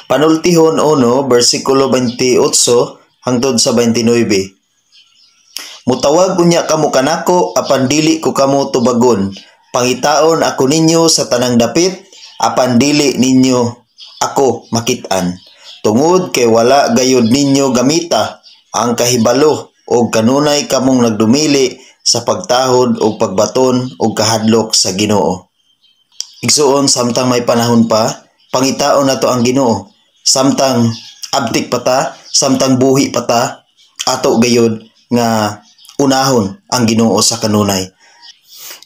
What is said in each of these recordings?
Panultihon 1, versikulo 28 hangtod sa 29. Mutawag unya kamo kanako apan dili ko kamo tubagon. Pangitaon ako ninyo sa tanang dapit apan dili ninyo ako makit-an. Tungod kay wala gayud ninyo gamita ang kahibalo o kanunay kamong nagdumili sa pagtahod o pagbaton o kahadlok sa Ginoo. Igsuon, samtang may panahon pa, pangitaon nato ang Ginoo. Samtang abtik pata, samtang buhi pata, ato gayud nga unahon ang Ginoo sa kanunay.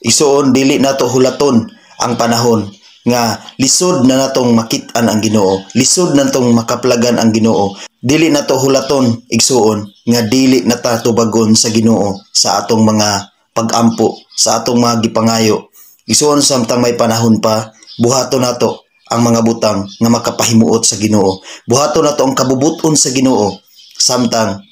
Igsuon, dili nato hulaton ang panahon nga lisod na natong makit-an ang Ginoo, lisod na natong makaplagan ang Ginoo. Dili nato hulaton, igsuon, nga dili natatubagon sa Ginoo sa atong mga pagampo, sa atong mga gipangayo. Igsuon, samtang may panahon pa, buhaton nato ang mga butang nga makapahimuot sa Ginoo. Buhaton nato ang kabubuton sa Ginoo samtang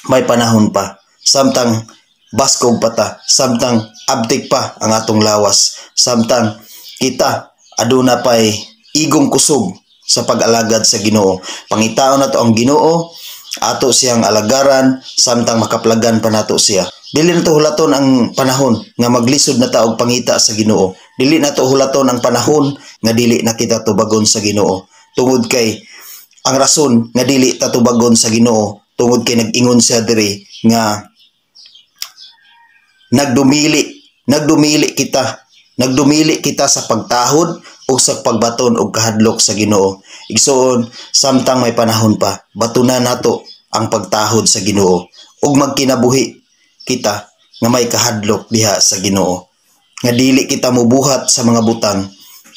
may panahon pa, samtang baskog pata, samtang abtik pa ang atong lawas, samtang kita aduna pay igong kusog sa pag-alagad sa Ginoo. Pangitaon nato ang Ginoo, ato siyang alagaran samtang makaplagan pa nato siya. Dili nato hulaton ang panahon nga maglisod na ta og pangita sa Ginoo. Dili nato hulaton ang panahon nga dili na kita tubagon sa Ginoo. Tungod kay ang rason nga dili ta tubagon sa Ginoo, tungod kay nag-ingon siya diri nga nagdumili kita sa pagtahod o sa pagbaton og kahadlok sa Ginoo. Igsoon, samtang may panahon pa, batunan nato ang pagtahod sa Ginoo ug magkinabuhi kita nga may kahadlok diha sa Ginoo. Nga dili kita mubuhat sa mga butang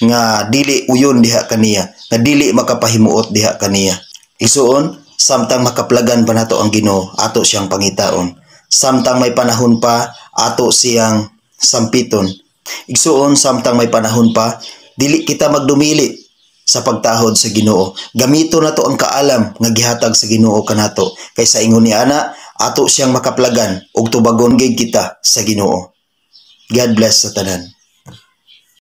nga dili uyon diha kaniya, nga dili makapahimuot diha kaniya. Igsoon, samtang makaplagan pa nato ang Ginoo, ato siyang pangitaon. Samtang may panahon pa, ato siyang sampiton. Igsuon, samtang may panahon pa, dili kita magdumili sa pagtahod sa Ginoo. Gamito nato ang kaalam nga gihatag sa Ginoo kanato, kaysa ingon ni ana, ato siyang makaplagan ug tubagon gid kita sa Ginoo. God bless sa tanan.